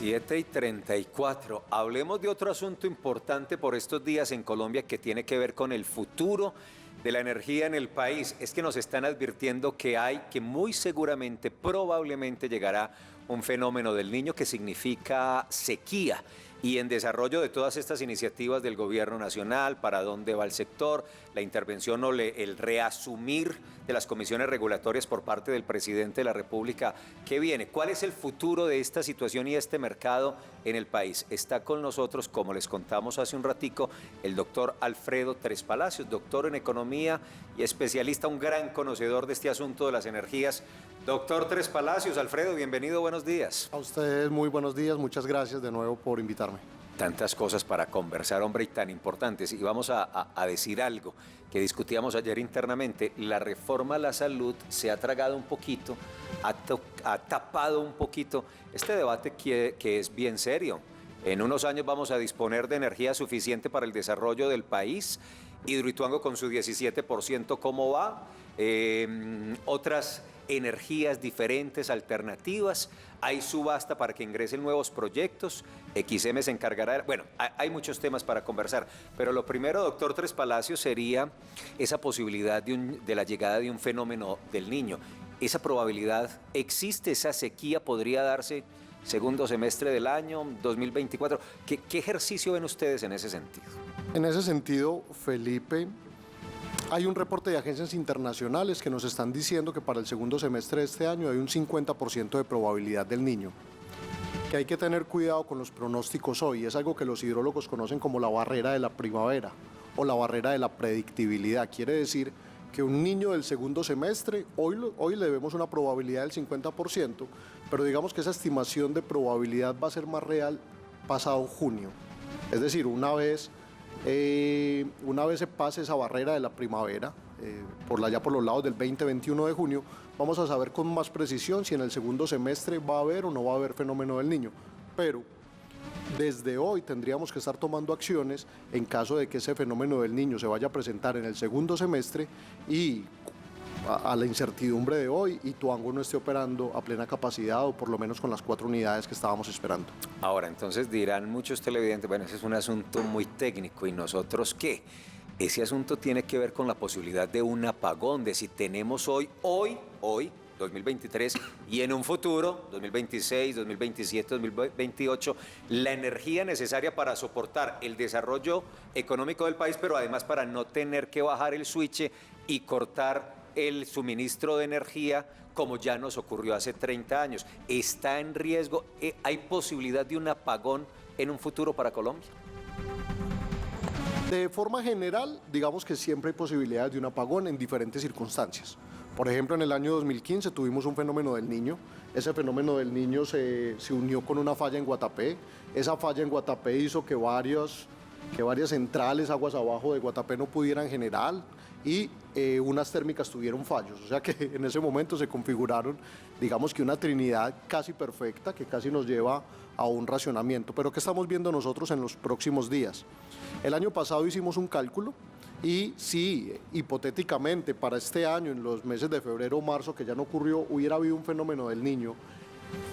7:34. Hablemos de otro asunto importante por estos días en Colombia que tiene que ver con el futuro de la energía en el país. Es que nos están advirtiendo que muy seguramente, probablemente llegará un fenómeno del Niño que significa sequía. Y en desarrollo de todas estas iniciativas del gobierno nacional, para dónde va el sector, la intervención o el reasumir de las comisiones regulatorias por parte del presidente de la República, ¿qué viene? ¿Cuál es el futuro de esta situación y este mercado en el país? Está con nosotros, como les contamos hace un ratico, el doctor Alfredo Tres Palacios, doctor en economía y especialista, un gran conocedor de este asunto de las energías. Doctor Tres Palacios, Alfredo, bienvenido, buenos días. A ustedes muy buenos días, muchas gracias de nuevo por invitarme. Tantas cosas para conversar, hombre, y tan importantes. Y vamos a decir algo que discutíamos ayer internamente. La reforma a la salud se ha tragado un poquito, ha tapado un poquito este debate que es bien serio. En unos años vamos a disponer de energía suficiente para el desarrollo del país. Hidroituango con su 17%, ¿cómo va? Otras energías diferentes, alternativas. Hay subasta para que ingresen nuevos proyectos. XM se encargará. Bueno, hay muchos temas para conversar. Pero lo primero, doctor Tres Palacios, sería esa posibilidad de la llegada de un fenómeno del Niño. ¿Esa probabilidad existe? ¿Esa sequía podría darse segundo semestre del año 2024? ¿Qué ejercicio ven ustedes en ese sentido? En ese sentido, Felipe, hay un reporte de agencias internacionales que nos están diciendo que para el segundo semestre de este año hay un 50% de probabilidad del Niño. Que hay que tener cuidado con los pronósticos hoy. Es algo que los hidrólogos conocen como la barrera de la primavera o la barrera de la predictibilidad. Quiere decir que un niño del segundo semestre, hoy le vemos una probabilidad del 50%, pero digamos que esa estimación de probabilidad va a ser más real pasado junio. Es decir, una vez se pase esa barrera de la primavera, allá por los lados del 20-21 de junio, vamos a saber con más precisión si en el segundo semestre va a haber o no va a haber fenómeno del Niño. Pero desde hoy tendríamos que estar tomando acciones en caso de que ese fenómeno del Niño se vaya a presentar en el segundo semestre y a la incertidumbre de hoy, Ituango no esté operando a plena capacidad o por lo menos con las 4 unidades que estábamos esperando. Ahora, entonces dirán muchos televidentes, bueno, ese es un asunto muy técnico, ¿y nosotros qué? Ese asunto tiene que ver con la posibilidad de un apagón, de si tenemos hoy, 2023, y en un futuro, 2026, 2027, 2028, la energía necesaria para soportar el desarrollo económico del país, pero además para no tener que bajar el switch y cortar el suministro de energía como ya nos ocurrió hace 30 años. ¿Está en riesgo? ¿Hay posibilidad de un apagón en un futuro para Colombia? De forma general, digamos que siempre hay posibilidades de un apagón en diferentes circunstancias. Por ejemplo, en el año 2015 tuvimos un fenómeno del Niño. Ese fenómeno del Niño se unió con una falla en Guatapé. Esa falla en Guatapé hizo que varias centrales aguas abajo de Guatapé no pudieran generar y unas térmicas tuvieron fallos. O sea que en ese momento se configuraron, digamos que una trinidad casi perfecta que casi nos lleva a un racionamiento. Pero ¿qué estamos viendo nosotros en los próximos días? El año pasado hicimos un cálculo y si hipotéticamente para este año, en los meses de febrero o marzo, que ya no ocurrió, hubiera habido un fenómeno del Niño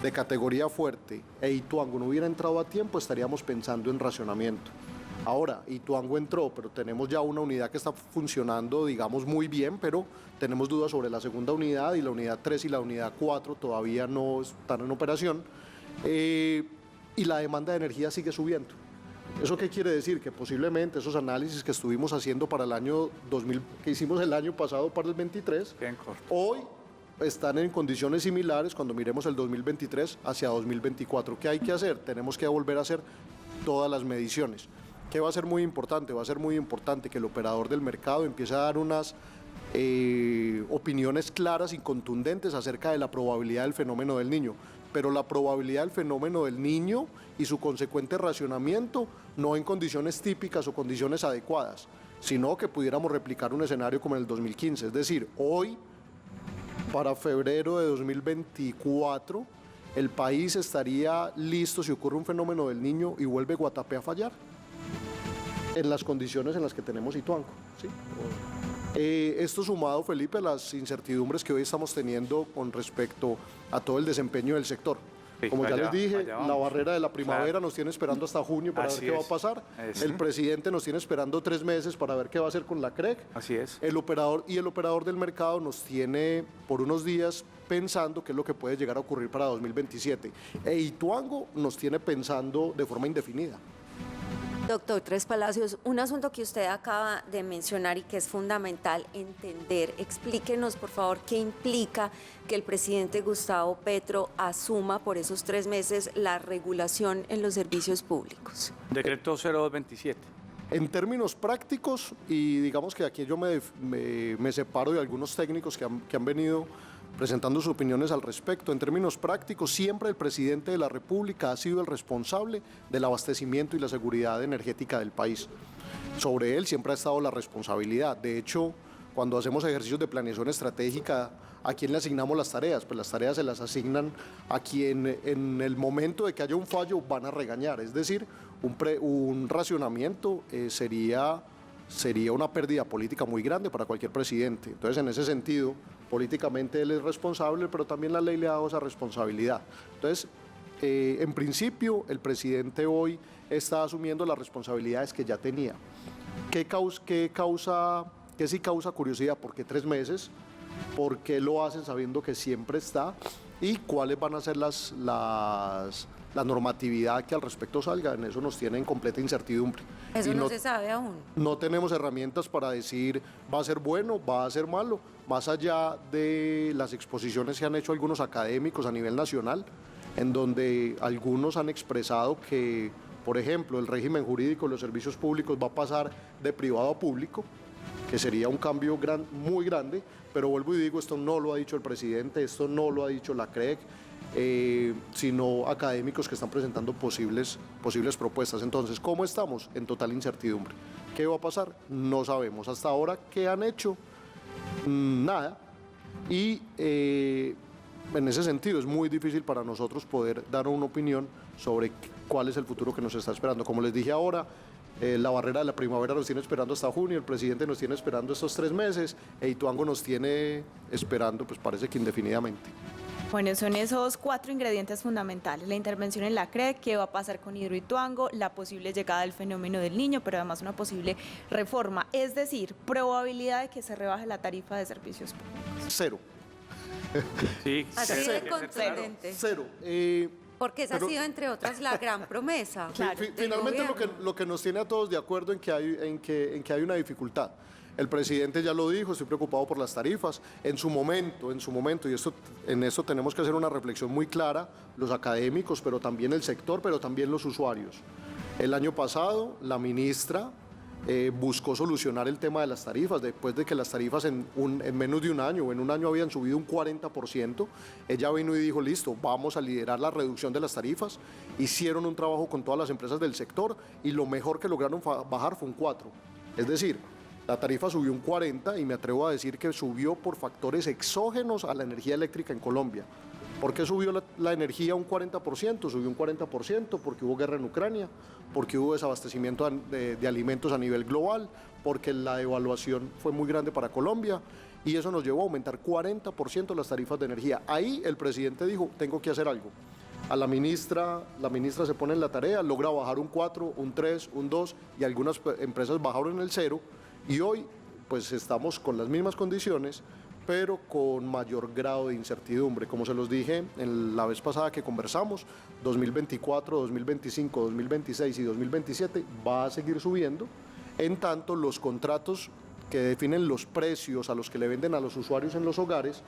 de categoría fuerte e Ituango no hubiera entrado a tiempo, estaríamos pensando en racionamiento. Ahora, Ituango entró, pero tenemos ya una unidad que está funcionando, digamos, muy bien, pero tenemos dudas sobre la segunda unidad y la unidad 3 y la unidad 4 todavía no están en operación y la demanda de energía sigue subiendo. ¿Eso qué quiere decir? Que posiblemente esos análisis que estuvimos haciendo para el año 2000, que hicimos el año pasado para el 23, hoy están en condiciones similares cuando miremos el 2023 hacia 2024. ¿Qué hay que hacer? Tenemos que volver a hacer todas las mediciones. ¿Qué va a ser muy importante? Va a ser muy importante que el operador del mercado empiece a dar unas opiniones claras y contundentes acerca de la probabilidad del fenómeno del Niño. Pero la probabilidad del fenómeno del Niño y su consecuente racionamiento no en condiciones típicas o condiciones adecuadas, sino que pudiéramos replicar un escenario como en el 2015. Es decir, hoy, para febrero de 2024, el país estaría listo si ocurre un fenómeno del Niño y vuelve Guatapé a fallar en las condiciones en las que tenemos Ituango, ¿sí? Esto sumado, Felipe, a las incertidumbres que hoy estamos teniendo con respecto a todo el desempeño del sector. Sí, Como ya allá, les dije, allá vamos. la barrera de la primavera Claro. nos tiene esperando hasta junio para Así ver qué va es. a pasar. Eso. El presidente nos tiene esperando 3 meses para ver qué va a hacer con la CREC. Así es. El operador del mercado nos tiene por unos días pensando qué es lo que puede llegar a ocurrir para 2027. E Ituango nos tiene pensando de forma indefinida. Doctor Tres Palacios, un asunto que usted acaba de mencionar y que es fundamental entender. Explíquenos, por favor, qué implica que el presidente Gustavo Petro asuma por esos 3 meses la regulación en los servicios públicos. Decreto 0227. En términos prácticos, y digamos que aquí yo me separo de algunos técnicos que han venido presentando sus opiniones al respecto. En términos prácticos, siempre el presidente de la República ha sido el responsable del abastecimiento y la seguridad energética del país. Sobre él siempre ha estado la responsabilidad. De hecho, cuando hacemos ejercicios de planeación estratégica, ¿a quién le asignamos las tareas? Pues las tareas se las asignan a quien en el momento de que haya un fallo van a regañar. Es decir, un racionamiento sería una pérdida política muy grande para cualquier presidente. Entonces, en ese sentido, políticamente él es responsable, pero también la ley le ha dado esa responsabilidad. Entonces, en principio, el presidente hoy está asumiendo las responsabilidades que ya tenía. ¿Qué sí causa curiosidad? ¿Por qué 3 meses? ¿Por qué lo hacen sabiendo que siempre está? ¿Y cuáles van a ser la normatividad que al respecto salga? En eso nos tiene en completa incertidumbre. Eso Y no se sabe aún. No tenemos herramientas para decir va a ser bueno, va a ser malo, más allá de las exposiciones que han hecho algunos académicos a nivel nacional, en donde algunos han expresado que, por ejemplo, el régimen jurídico de los servicios públicos va a pasar de privado a público, que sería un cambio muy grande, pero vuelvo y digo, esto no lo ha dicho el presidente, esto no lo ha dicho la CREC, sino académicos que están presentando posibles propuestas. Entonces, ¿cómo estamos? En total incertidumbre. ¿Qué va a pasar? No sabemos. Hasta ahora, ¿qué han hecho? Nada. Y en ese sentido es muy difícil para nosotros poder dar una opinión sobre cuál es el futuro que nos está esperando. Como les dije ahora, la barrera de la primavera nos tiene esperando hasta junio, el presidente nos tiene esperando estos 3 meses, e Ituango nos tiene esperando, pues parece que indefinidamente. Bueno, son esos 4 ingredientes fundamentales: la intervención en la CREC, qué va a pasar con Hidroituango, la posible llegada del fenómeno del Niño, pero además una posible reforma, es decir, probabilidad de que se rebaje la tarifa de servicios públicos. 0. Sí, Así sí, de sí, contundente. 0. Porque esa ha sido, entre otras, la gran promesa. Claro. del Finalmente gobierno. lo que nos tiene a todos de acuerdo en que hay una dificultad. El presidente ya lo dijo, estoy preocupado por las tarifas. En su momento, y en esto tenemos que hacer una reflexión muy clara, los académicos, pero también el sector, pero también los usuarios. El año pasado, la ministra buscó solucionar el tema de las tarifas, después de que las tarifas en menos de un año o en un año habían subido un 40%, ella vino y dijo, listo, vamos a liderar la reducción de las tarifas, hicieron un trabajo con todas las empresas del sector y lo mejor que lograron bajar fue un 4%. Es decir, la tarifa subió un 40% y me atrevo a decir que subió por factores exógenos a la energía eléctrica en Colombia. ¿Por qué subió la energía un 40%? Subió un 40% porque hubo guerra en Ucrania, porque hubo desabastecimiento de alimentos a nivel global, porque la devaluación fue muy grande para Colombia y eso nos llevó a aumentar 40% las tarifas de energía. Ahí el presidente dijo, tengo que hacer algo. A la ministra se pone en la tarea, logra bajar un 4, un 3, un 2 y algunas empresas bajaron en el 0 y hoy pues estamos con las mismas condiciones, pero con mayor grado de incertidumbre. Como se los dije en la vez pasada que conversamos, 2024, 2025, 2026 y 2027 va a seguir subiendo, en tanto los contratos que definen los precios a los que le venden a los usuarios en los hogares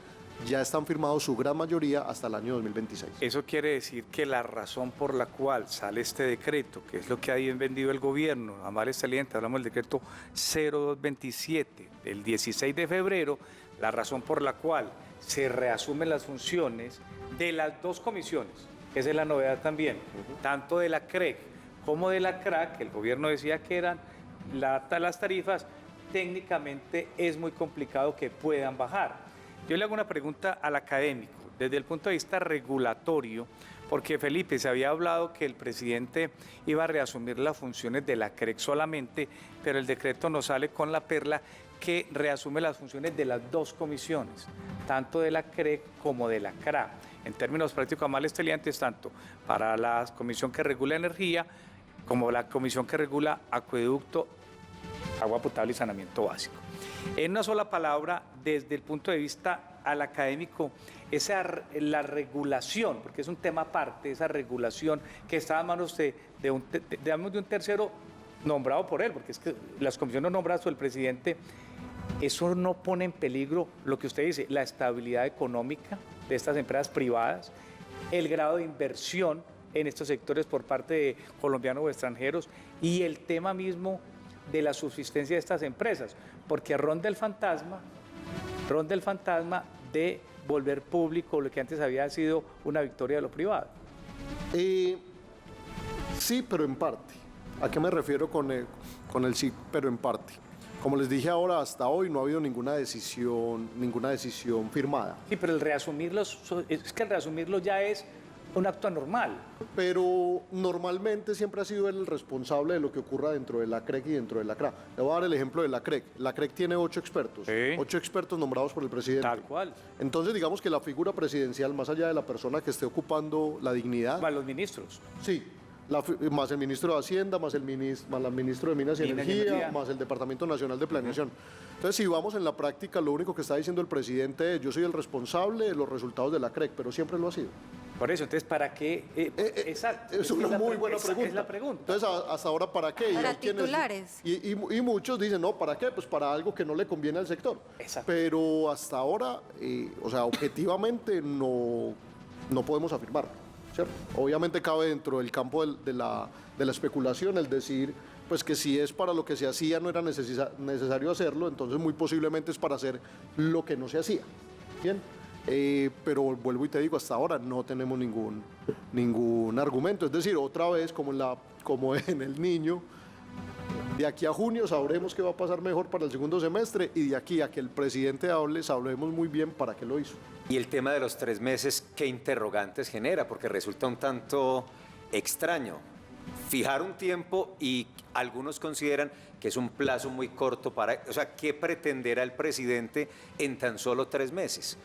ya están firmados su gran mayoría hasta el año 2026. Eso quiere decir que la razón por la cual sale este decreto, que es lo que ha vendido el gobierno, a males salientes, hablamos del decreto 0227, el 16 de febrero, la razón por la cual se reasumen las funciones de las 2 comisiones, esa es la novedad también, tanto de la CREC como de la CRAC, que el gobierno decía que eran las tarifas, técnicamente es muy complicado que puedan bajar. Yo le hago una pregunta al académico, desde el punto de vista regulatorio, porque Felipe, se había hablado que el presidente iba a reasumir las funciones de la CREC solamente, pero el decreto nos sale con la perla que reasume las funciones de las 2 comisiones, tanto de la CREC como de la CRA. en términos prácticos a males telientes, tanto para la comisión que regula energía como la comisión que regula acueducto, agua potable y saneamiento básico. En una sola palabra, desde el punto de vista al académico, la regulación, porque es un tema aparte, esa regulación que está a manos de un tercero nombrado por él, porque es que las comisiones nombradas por el presidente, eso no pone en peligro lo que usted dice, la estabilidad económica de estas empresas privadas, el grado de inversión en estos sectores por parte de colombianos o extranjeros y el tema mismo de la subsistencia de estas empresas, porque ronda el fantasma de volver público lo que antes había sido una victoria de lo privado. Sí, pero en parte. ¿A qué me refiero con el sí, pero en parte? Como les dije ahora, hasta hoy no ha habido ninguna decisión firmada. Sí, pero el reasumirlo ya es un acto anormal. Pero normalmente siempre ha sido él el responsable de lo que ocurra dentro de la CREC y dentro de la CRA. Le voy a dar el ejemplo de la CREC. La CREC tiene 8 expertos, Sí. 8 expertos nombrados por el presidente. Tal cual. Entonces digamos que la figura presidencial, más allá de la persona que esté ocupando la dignidad, Para los ministros. sí, más el ministro de Hacienda, más el ministro de Minas y Energía, más el Departamento Nacional de Planeación. Entonces, si vamos en la práctica, lo único que está diciendo el presidente es: yo soy el responsable de los resultados de la CREC, pero siempre lo ha sido. Por eso, entonces, ¿para qué? Exacto. Es una muy buena esa pregunta. Es la pregunta. Entonces, hasta ahora, ¿para qué? Para hay quienes- titulares. y muchos dicen, no, ¿para qué? Pues para algo que no le conviene al sector. Exacto. Pero hasta ahora, o sea, objetivamente no podemos afirmar, ¿cierto? Obviamente cabe dentro del campo de la especulación el decir, pues que si es para lo que se hacía no era necesario hacerlo, entonces muy posiblemente es para hacer lo que no se hacía. Bien. Pero vuelvo y te digo, hasta ahora no tenemos ningún argumento. Es decir, otra vez, como en el niño, de aquí a junio sabremos qué va a pasar mejor para el segundo semestre, y de aquí a que el presidente hable, sabremos muy bien para qué lo hizo. Y el tema de los 3 meses, ¿qué interrogantes genera? Porque resulta un tanto extraño fijar un tiempo y algunos consideran que es un plazo muy corto para... O sea, ¿qué pretenderá el presidente en tan solo 3 meses?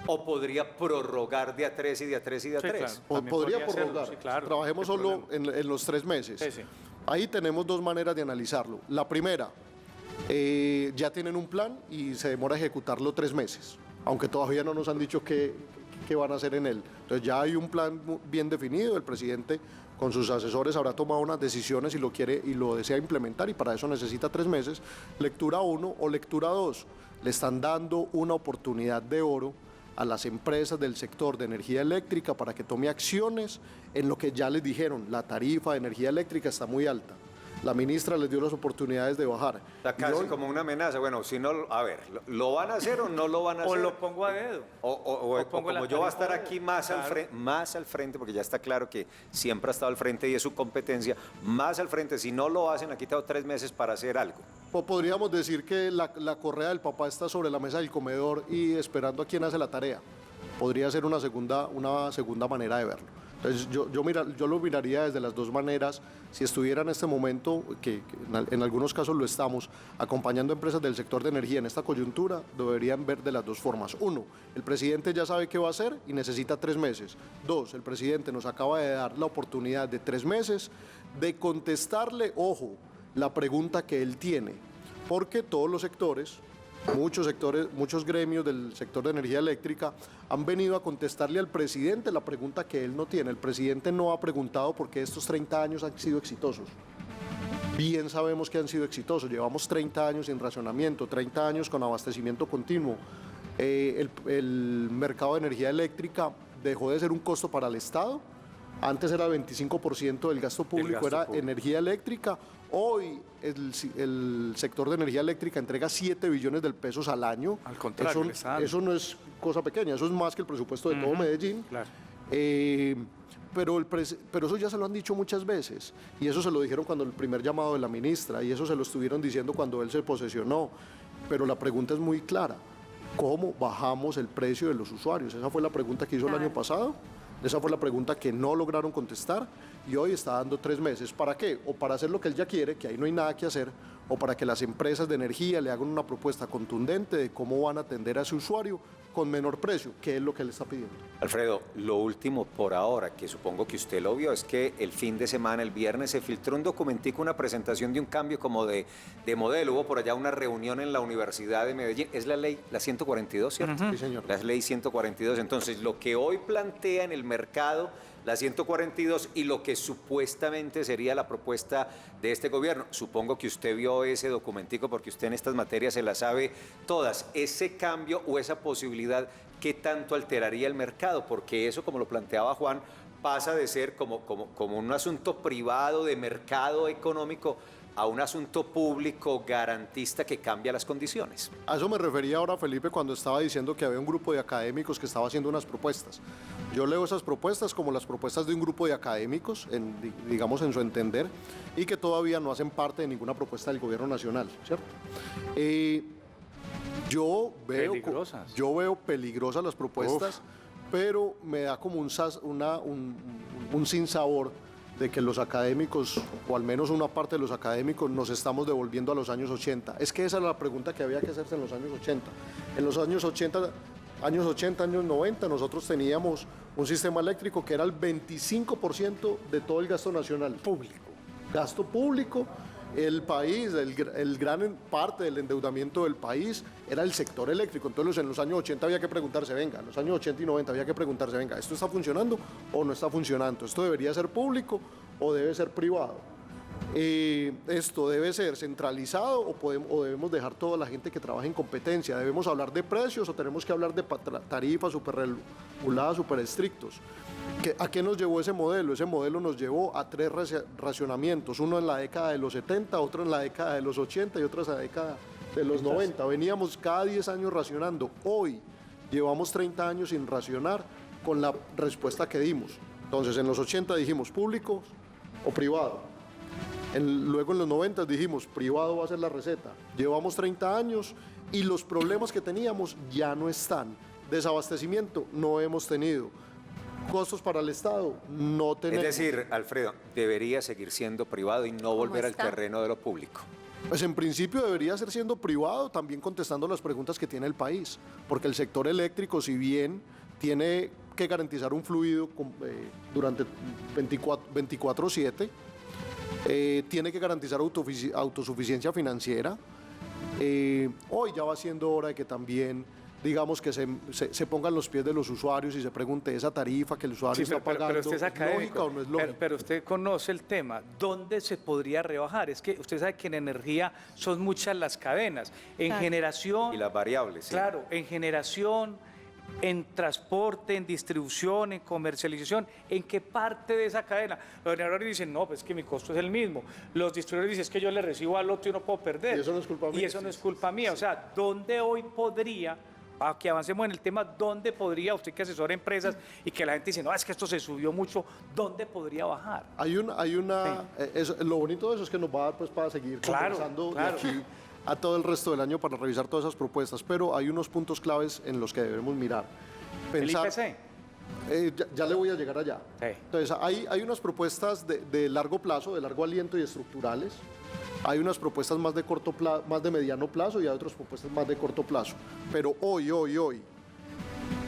¿O podría prorrogar de a 3 y de a 3 y de a 3? claro. También Podría podría hacerlo, prorrogar. sí, claro, Trabajemos no hay solo en los 3 meses. Sí, sí. Ahí tenemos 2 maneras de analizarlo. La primera, ya tienen un plan y se demora ejecutarlo 3 meses, aunque todavía no nos han dicho qué van a hacer en él. Entonces ya hay un plan bien definido, el presidente con sus asesores habrá tomado unas decisiones y lo quiere y lo desea implementar, y para eso necesita 3 meses. Lectura 1 o lectura 2, le están dando una oportunidad de oro a las empresas del sector de energía eléctrica para que tome acciones en lo que ya les dijeron: la tarifa de energía eléctrica está muy alta. La ministra les dio las oportunidades de bajar. O sea, casi como una amenaza. Bueno, si no, a ver, ¿lo van a hacer o no lo van a hacer? O lo pongo a dedo. O pongo la como yo voy a tarifa estar a dedo. aquí más al frente, porque ya está claro que siempre ha estado al frente y es su competencia, más al frente. Si no lo hacen, aquí tengo 3 meses para hacer algo. O podríamos decir que la correa del papá está sobre la mesa del comedor y esperando a quien hace la tarea. Podría ser una segunda manera de verlo. Entonces yo lo miraría desde las 2 maneras. Si estuviera en este momento, que en algunos casos lo estamos, acompañando a empresas del sector de energía en esta coyuntura, deberían ver de las 2 formas. 1, el presidente ya sabe qué va a hacer y necesita 3 meses. 2, el presidente nos acaba de dar la oportunidad de 3 meses de contestarle, ojo, la pregunta que él tiene, porque todos los sectores, muchos gremios del sector de energía eléctrica han venido a contestarle al presidente la pregunta que él no tiene. El presidente no ha preguntado por qué estos 30 años han sido exitosos. Bien sabemos que han sido exitosos. Llevamos 30 años sin racionamiento, 30 años con abastecimiento continuo. El mercado de energía eléctrica dejó de ser un costo para el Estado. Antes era 25% del gasto público, era energía eléctrica. Hoy el sector de energía eléctrica entrega 7 billones de pesos al año. Al contrario, eso no es cosa pequeña, eso es más que el presupuesto de todo Medellín. Claro. Pero eso ya se lo han dicho muchas veces, y eso se lo dijeron cuando el primer llamado de la ministra, y eso se lo estuvieron diciendo cuando él se posesionó. Pero la pregunta es muy clara: ¿cómo bajamos el precio de los usuarios? Esa fue la pregunta que hizo el año pasado. Esa fue la pregunta que no lograron contestar, y hoy está dando 3 meses. ¿Para qué? O para hacer lo que él ya quiere, que ahí no hay nada que hacer, o para que las empresas de energía le hagan una propuesta contundente de cómo van a atender a ese usuario con menor precio, que es lo que él está pidiendo. Alfredo, lo último por ahora, que supongo que usted lo vio, es que el fin de semana, el viernes, se filtró un documentico, una presentación de un cambio como de modelo. Hubo por allá una reunión en la Universidad de Medellín. Es la ley, la 142, ¿cierto? Sí, señor. La ley 142. Entonces, lo que hoy plantea en el mercado la 142 y lo que supuestamente sería la propuesta de este gobierno. Supongo que usted vio ese documentico porque usted en estas materias se las sabe todas. Ese cambio o esa posibilidad, ¿qué tanto alteraría el mercado? Porque eso, como lo planteaba Juan, pasa de ser como un asunto privado de mercado económico a un asunto público garantista que cambia las condiciones. A eso me refería ahora, Felipe, cuando estaba diciendo que había un grupo de académicos que estaba haciendo unas propuestas. Yo leo esas propuestas como las propuestas de un grupo de académicos, digamos en su entender, y que todavía no hacen parte de ninguna propuesta del gobierno nacional, ¿cierto? Yo veo peligrosas las propuestas, pero me da como un sinsabor de que los académicos, o al menos una parte de los académicos, nos estamos devolviendo a los años 80. Es que esa era la pregunta que había que hacerse en los años 80. En los años 80, años 90, nosotros teníamos un sistema eléctrico que era el 25% de todo el gasto nacional. Público. Gasto público. El país, el gran parte del endeudamiento del país era el sector eléctrico. Entonces en los años 80 había que preguntarse, venga, en los años 80 y 90 había que preguntarse, venga, ¿esto está funcionando o no está funcionando? ¿Esto debería ser público o debe ser privado? ¿Esto debe ser centralizado o debemos dejar toda la gente que trabaja en competencia? ¿Debemos hablar de precios o tenemos que hablar de tarifas súper reguladas, súper estrictos? ¿A qué nos llevó ese modelo? Ese modelo nos llevó a 3 racionamientos, uno en la década de los 70, otro en la década de los 80 y otro en la década de los 90. Veníamos cada 10 años racionando. Hoy llevamos 30 años sin racionar con la respuesta que dimos. Entonces, en los 80 dijimos público o privado. Luego en los 90 dijimos privado va a ser la receta. Llevamos 30 años y los problemas que teníamos ya no están. Desabastecimiento no hemos tenido. Costos para el Estado no tenemos. Es decir, Alfredo, debería seguir siendo privado y no volver al terreno de lo público. Pues en principio debería ser siendo privado, también contestando las preguntas que tiene el país, porque el sector eléctrico, si bien tiene que garantizar un fluido durante 24/7, tiene que garantizar autosuficiencia financiera. Hoy ya va siendo hora de que también, digamos, que se pongan los pies de los usuarios y se pregunte esa tarifa que el usuario está pagando, pero usted es académico, ¿es lógica o no es lógica? Pero usted conoce el tema, ¿dónde se podría rebajar? Es que usted sabe que en energía son muchas las cadenas, en generación... Y las variables, sí. Claro, en generación, en transporte, en distribución, en comercialización, ¿en qué parte de esa cadena? Los generadores dicen, no, pues que mi costo es el mismo. Los distribuidores dicen, es que yo le recibo al otro y no puedo perder. Y eso no es culpa mía. Y eso no es culpa mía. O sea, ¿dónde hoy podría, para que avancemos en el tema, dónde podría, usted que asesora empresas y que la gente dice, no, es que esto se subió mucho, ¿dónde podría bajar? Lo bonito de eso es que nos va a dar pues para seguir conversando de aquí a todo el resto del año para revisar todas esas propuestas, pero hay unos puntos claves en los que debemos mirar. Pensar, ¿El IPC? Ya le voy a llegar allá. Sí. Entonces, hay unas propuestas de largo plazo, de largo aliento y estructurales. Hay unas propuestas más de corto plazo, más de mediano plazo y hay otras propuestas más de corto plazo. Pero hoy,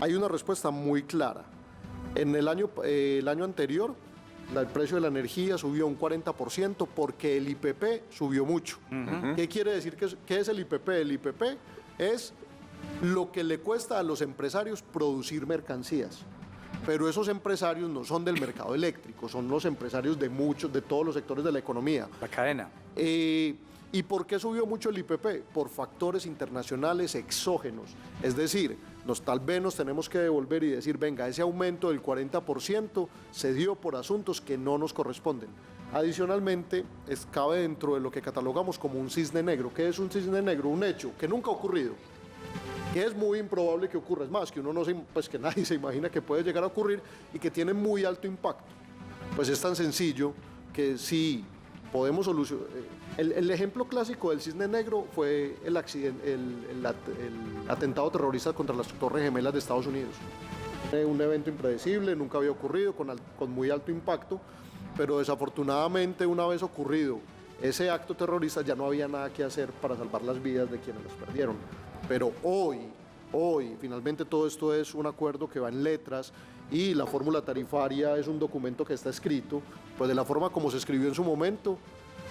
hay una respuesta muy clara. En el año anterior, el precio de la energía subió un 40% porque el IPP subió mucho. ¿Qué quiere decir? ¿Qué es el IPP? El IPP es lo que le cuesta a los empresarios producir mercancías. Pero esos empresarios no son del mercado eléctrico, son los empresarios de todos los sectores de la economía. La cadena. ¿Y por qué subió mucho el IPP? Por factores internacionales exógenos. Es decir, tal vez nos tenemos que devolver y decir, venga, ese aumento del 40% se dio por asuntos que no nos corresponden. Adicionalmente, cabe dentro de lo que catalogamos como un cisne negro. ¿Qué es un cisne negro? Un hecho que nunca ha ocurrido, que es muy improbable que ocurra. Es más, que que nadie se imagina que puede llegar a ocurrir y que tiene muy alto impacto. Pues es tan sencillo que si podemos solucionar. El ejemplo clásico del cisne negro fue el atentado terrorista contra las Torres Gemelas de Estados Unidos. Un evento impredecible, nunca había ocurrido, con muy alto impacto, pero desafortunadamente una vez ocurrido ese acto terrorista ya no había nada que hacer para salvar las vidas de quienes las perdieron. Pero hoy, finalmente todo esto es un acuerdo que va en letras y la fórmula tarifaria es un documento que está escrito, pues de la forma como se escribió en su momento,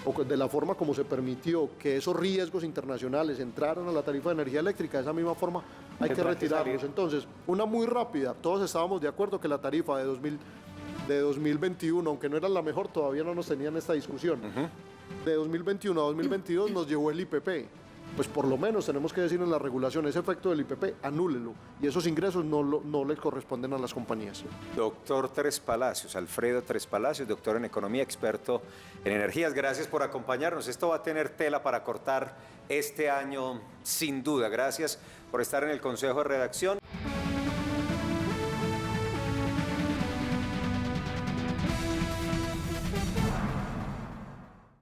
o de la forma como se permitió que esos riesgos internacionales entraran a la tarifa de energía eléctrica, de esa misma forma hay que retirarlos. Entonces, una muy rápida, todos estábamos de acuerdo que la tarifa de 2021, aunque no era la mejor, todavía no nos tenían esta discusión. De 2021 a 2022 nos llevó el IPP. Pues por lo menos tenemos que decir en la regulación, ese efecto del IPP, anúlelo. Y esos ingresos no les corresponden a las compañías. Doctor Tres Palacios, Alfredo Tres Palacios, doctor en economía, experto en energías. Gracias por acompañarnos. Esto va a tener tela para cortar este año, sin duda. Gracias por estar en el Consejo de Redacción.